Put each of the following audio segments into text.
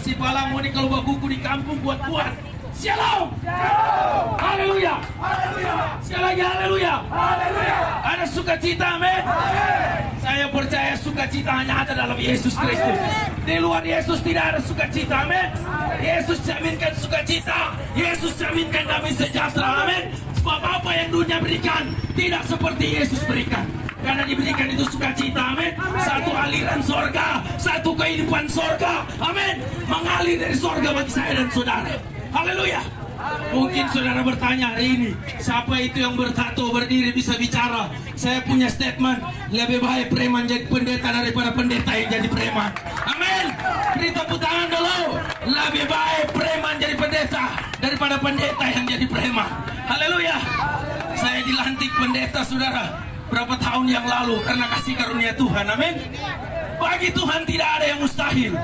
Masih palamu nih kalau bakuku di kampung buat-buat. Shalom. Haleluya. Sekali lagi haleluya. Ada sukacita, amin. Saya percaya sukacita hanya ada dalam Yesus Kristus. Di luar Yesus tidak ada sukacita, amin. Yesus jaminkan sukacita. Yesus jaminkan damai sejahtera, amin. Sebab apa yang dunia berikan tidak seperti Yesus berikan. Karena diberikan itu sukacita, amin. Satu aliran sorga, satu kehidupan sorga, amin. Mengalir dari sorga bagi saya dan saudara. Haleluya. Mungkin saudara bertanya hari ini, siapa itu yang bertato berdiri bisa bicara? Saya punya statement, lebih baik preman jadi pendeta daripada pendeta yang jadi preman. Amin. Beri tepuk tangan dulu. Lebih baik preman jadi pendeta daripada pendeta yang jadi preman. Haleluya. Saya dilantik pendeta, saudara, berapa tahun yang lalu karena kasih karunia Tuhan, amin. Bagi Tuhan tidak ada yang mustahil.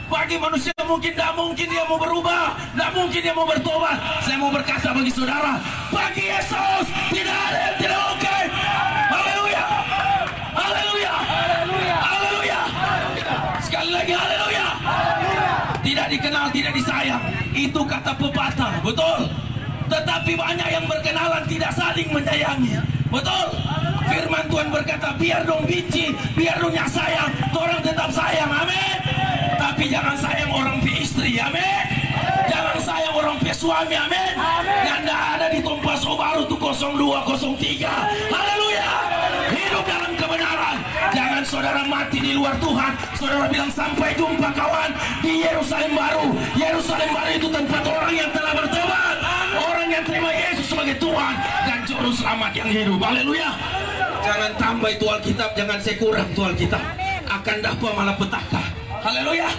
Bagi manusia mungkin tidak mungkin dia mau berubah, tidak mungkin dia mau bertobat. Saya mau berkata bagi saudara, bagi Yesus tidak ada yang tidak oke. Haleluya. Haleluya. Haleluya. Sekali lagi haleluya. Tidak dikenal, tidak disayang. Itu kata pepatah, betul. Tetapi banyak yang berkenalan tidak saling menyayangi. Betul. Firman Tuhan berkata, biar dong benci, biar dong sayang, orang tetap sayang, amin. Tapi jangan sayang orang pi istri, amin. Jangan sayang orang pi suami, amin. Yang tidak ada di Tompas Baru tuh 0203. Haleluya. Hidup dalam kebenaran. Jangan saudara mati di luar Tuhan. Saudara bilang sampai jumpa kawan di Yerusalem Baru. Yerusalem Baru itu tempat orang yang telah bertobat, orang yang terima Yesus sebagai Tuhan dan juru selamat yang hidup. Haleluya. Jangan tambah itu Alkitab, jangan saya kurang itu Alkitab. Akan dapat malah petaka. Haleluya.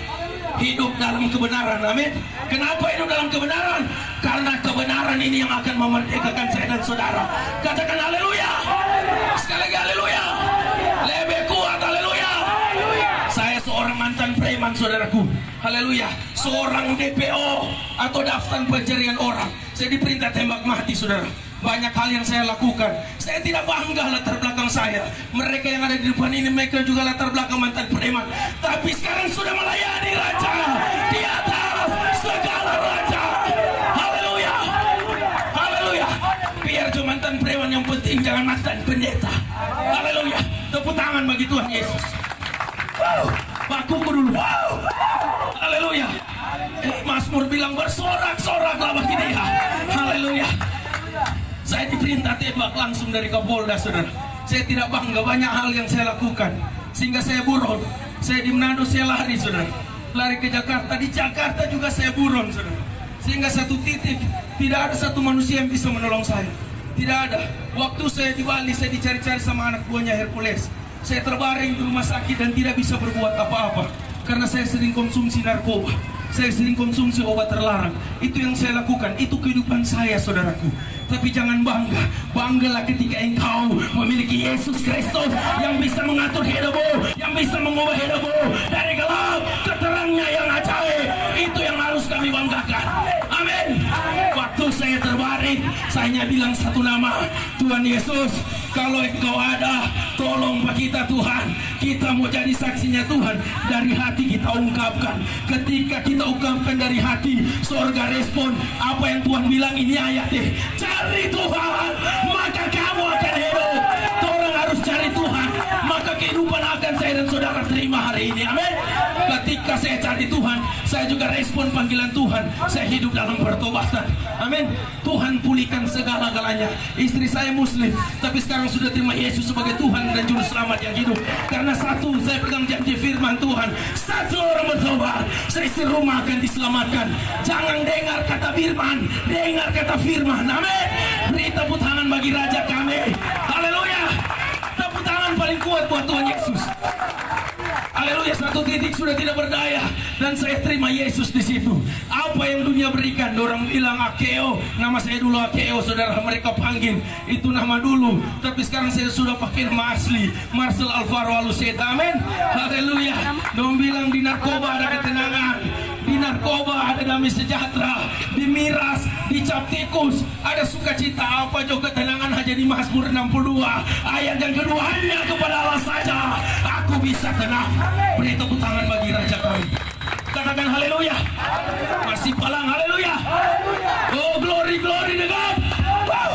Hidup dalam kebenaran, amin. Kenapa hidup dalam kebenaran? Karena kebenaran ini yang akan memerdekakan saya dan saudara. Katakan haleluya. Sekali lagi haleluya. Lebih kuat, haleluya. Saya seorang mantan preman, saudaraku. Haleluya. Seorang DPO atau daftar pencarian orang. Saya diperintah tembak mati, saudara. Banyak hal yang saya lakukan. Saya tidak bangga latar belakang saya. Mereka yang ada di depan ini, mereka juga latar belakang mantan preman. Tapi sekarang sudah melayani Raja di atas segala raja. Haleluya. Haleluya. Biar cuma mantan preman, yang penting jangan mantan pendeta. Haleluya. Tepuk tangan bagi Tuhan Yesus. Wow. Bakuku dulu. Wow. Haleluya. Mazmur bilang bersorak-soraklah bagi dia. Haleluya. Saya diperintah tembak langsung dari Kapolda, saudara. Saya tidak bangga, banyak hal yang saya lakukan sehingga saya buron. Saya di Manado saya lari, saudara. Lari ke Jakarta, di Jakarta juga saya buron, saudara. Sehingga satu titik tidak ada satu manusia yang bisa menolong saya. Tidak ada. Waktu saya di Bali, saya dicari-cari sama anak buahnya Hercules. Saya terbaring di rumah sakit dan tidak bisa berbuat apa-apa karena saya sering konsumsi narkoba. Saya sering konsumsi obat terlarang. Itu yang saya lakukan. Itu kehidupan saya, saudaraku. Tapi jangan bangga. Banggalah ketika engkau memiliki Yesus Kristus yang bisa mengatur hidupmu, yang bisa mengubah hidupmu dari gelap ke terangnya yang ajaib. Itu yang harus kami banggakan. Amin. Waktu saya terbaring, saya bilang satu nama, Tuhan Yesus. Kalau engkau ada, tolong Pak kita Tuhan. Kita mau jadi saksinya Tuhan. Dari hati kita ungkapkan. Ketika kita ungkapkan dari hati, surga respon. Apa yang Tuhan bilang ini ayatnya. Cari Tuhan, maka kamu akan hidup. Orang harus cari Tuhan, maka kehidupan akan saya dan saudara terima hari ini. Amin. Ketika saya cari Tuhan, saya juga respon panggilan Tuhan. Saya hidup dalam pertobatan. Amin. Tuhan pulihkan segala-galanya. Istri saya Muslim, tapi sekarang sudah terima Yesus sebagai Tuhan dan Juru Selamat yang hidup. Karena satu, saya pegang janji firman Tuhan. Satu orang bertobat, seisi rumah akan diselamatkan. Jangan dengar kata firman, dengar kata firman. Amin. Beri tepuk tangan bagi Raja kami. Haleluya. Tepuk tangan paling kuat buat Tuhan Yesus. Haleluya. Satu titik sudah tidak berdaya dan saya terima Yesus di situ. Apa yang dunia berikan, orang bilang Akeo, nama saya dulu Akeo, saudara, mereka panggil itu nama dulu. Tapi sekarang saya sudah pakai nama asli, Marcel Alvaro Aluseta. Amin. Haleluya. Orang bilang di narkoba ada ketenangan, di narkoba ada damai sejahtera, di miras, di cap tikus ada sukacita. Apa juga ketenangan hanya di Mazmur 62 ayat yang kedua, hanya kepada Allah saja aku bisa tenang. Beri tepuk tangan bagi Raja kami. Katakan haleluya. Masih palang, haleluya. Oh, glory, glory to God. Wow.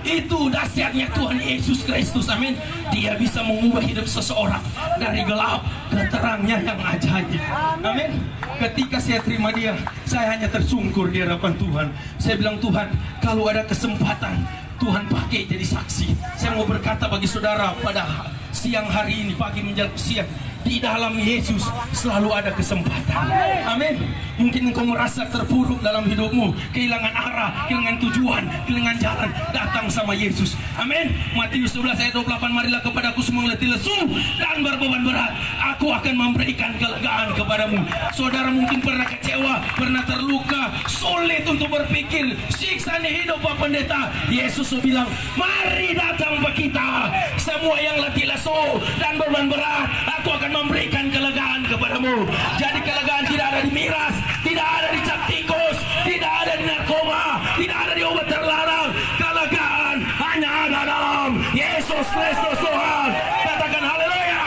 Itu dahsyatnya Tuhan Yesus Kristus, amin. Dia bisa mengubah hidup seseorang dari gelap ke terangnya yang ajaib, amin. Ketika saya terima dia, saya hanya tersungkur di hadapan Tuhan. Saya bilang, Tuhan, kalau ada kesempatan Tuhan pakai jadi saksi. Saya mau berkata bagi saudara pada siang hari ini, pagi menjelang siang, di dalam Yesus selalu ada kesempatan. Amin. Mungkin engkau merasa terpuruk dalam hidupmu, kehilangan arah, kehilangan tujuan, kehilangan jalan, datang sama Yesus. Amin. Matius 11 ayat 28, marilah kepadaku semua letih lesu dan berbeban berat, aku akan memberikan kelegaan kepadamu. Saudara mungkin pernah kecewa, pernah terluka, sulit untuk berpikir, siksaan hidup Pak Pendeta. Yesus bilang, mari datang ke kita, semua yang letih lesu dan beban berat, aku akan memberikan kelegaan kepadamu. Jadi kelegaan tidak ada di miras, tidak ada di cap tikus, tidak ada di narkoba, tidak ada di obat terlarang. Kelegaan hanya ada dalam Yesus Kristus Tuhan. Katakan haleluya.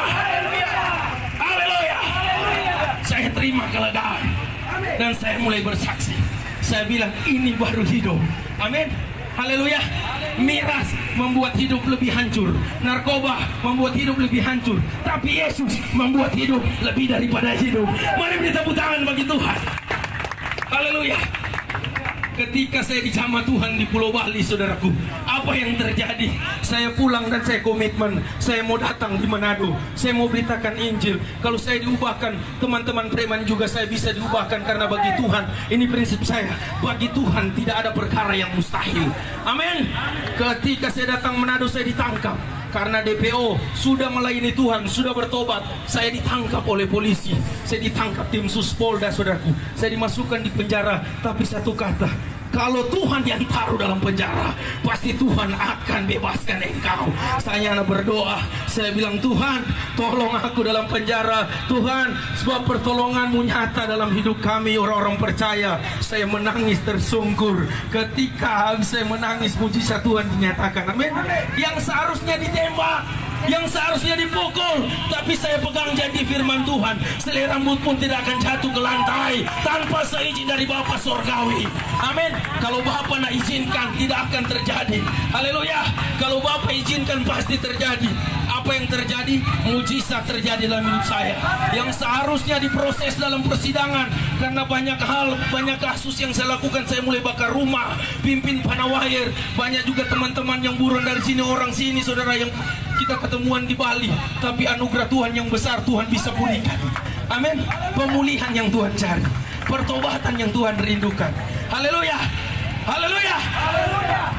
Haleluya. Saya terima kelegaan dan saya mulai bersaksi. Saya bilang ini baru hidup. Amin. Haleluya. Miras membuat hidup lebih hancur, narkoba membuat hidup lebih hancur, tapi Yesus membuat hidup lebih daripada hidup. Mari beri tepuk tangan bagi Tuhan. Haleluya. Ketika saya dijamah Tuhan di Pulau Bali, saudaraku, apa yang terjadi? Saya pulang dan saya komitmen, saya mau datang di Manado, saya mau beritakan Injil. Kalau saya diubahkan, teman-teman preman juga saya bisa diubahkan, karena bagi Tuhan, ini prinsip saya, bagi Tuhan tidak ada perkara yang mustahil. Amin. Ketika saya datang Manado, saya ditangkap karena DPO sudah melayani Tuhan, sudah bertobat. Saya ditangkap oleh polisi, saya ditangkap tim Suspolda, saudaraku. Saya dimasukkan di penjara, tapi satu kata, kalau Tuhan yang taruh dalam penjara, pasti Tuhan akan bebaskan engkau. Saya berdoa, saya bilang, Tuhan, tolong aku dalam penjara, Tuhan, sebab pertolongan-Mu nyata dalam hidup kami orang-orang percaya. Saya menangis tersungkur ketika saya menangis, mujizat Tuhan dinyatakan. Amin. Yang seharusnya ditembak, yang seharusnya dipukul, tapi saya pegang janji firman Tuhan, selai rambut pun tidak akan jatuh ke lantai tanpa seizin dari Bapa Sorgawi. Amin. Kalau Bapa nak izinkan, tidak akan terjadi. Haleluya. Kalau Bapa izinkan, pasti terjadi. Apa yang terjadi? Mujizat terjadi dalam hidup saya. Yang seharusnya diproses dalam persidangan, karena banyak hal, banyak kasus yang saya lakukan. Saya mulai bakar rumah, pimpin panawahir. Banyak juga teman-teman yang buron dari sini, orang sini, saudara, yang kita ketemuan di Bali. Tapi anugerah Tuhan yang besar, Tuhan bisa pulihkan. Amin. Pemulihan yang Tuhan cari, pertobatan yang Tuhan rindukan. Haleluya. Haleluya.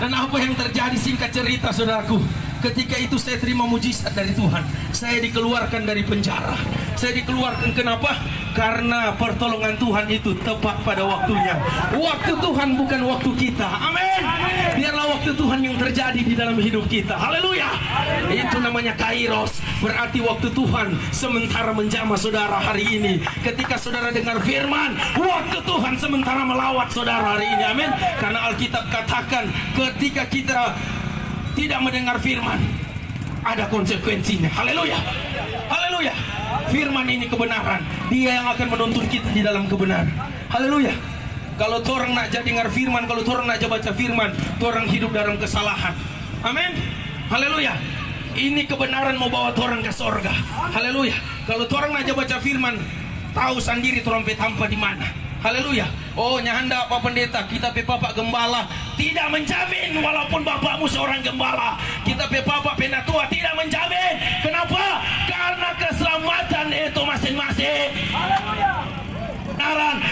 Dan apa yang terjadi, singkat cerita, saudaraku, ketika itu saya terima mujizat dari Tuhan. Saya dikeluarkan dari penjara. Saya dikeluarkan, kenapa? Karena pertolongan Tuhan itu tepat pada waktunya. Waktu Tuhan bukan waktu kita. Amin. Biarlah waktu Tuhan yang terjadi di dalam hidup kita. Haleluya. Itu namanya kairos. Berarti waktu Tuhan sementara menjamah saudara hari ini. Ketika saudara dengar firman, waktu Tuhan sementara melawat saudara hari ini. Amin. Karena Alkitab katakan, ketika kita tidak mendengar firman, ada konsekuensinya. Haleluya. Haleluya. Firman ini kebenaran. Dia yang akan menuntun kita di dalam kebenaran. Haleluya. Kalau orang nak jadi dengar firman, kalau orang nak baca firman, orang hidup dalam kesalahan. Amin. Haleluya. Ini kebenaran mau bawa orang ke sorga. Haleluya. Kalau orang nak baca firman, tahu sendiri orang petampa di mana. Haleluya. Oh, nyanda Pak Pendeta, kita pe Bapak Gembala tidak menjamin walaupun bapakmu seorang gembala. Kita pe Bapak Penatua tidak menjamin. Kenapa? Karena keselamatan itu masing-masing. Haleluya.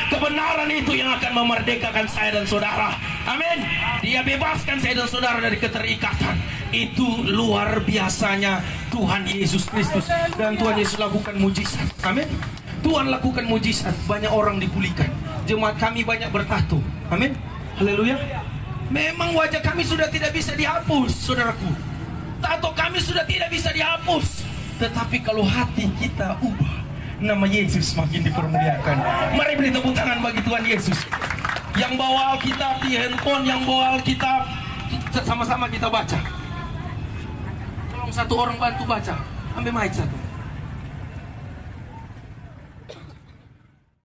Kebenaran itu yang akan memerdekakan saya dan saudara. Amin. Dia bebaskan saya dan saudara dari keterikatan. Itu luar biasanya Tuhan Yesus Kristus. Dan Tuhan Yesus lakukan mujizat. Amin. Tuhan lakukan mujizat, banyak orang dipulihkan. Jemaat kami banyak bertato. Amin. Haleluya. Memang wajah kami sudah tidak bisa dihapus, saudaraku. Tato kami sudah tidak bisa dihapus. Tetapi kalau hati kita ubah, nama Yesus makin dipermuliakan. Mari beri tepuk tangan bagi Tuhan Yesus. Yang bawa Alkitab di handphone, yang bawa Alkitab, sama-sama kita baca. Tolong satu orang bantu baca. Ambil mic satu.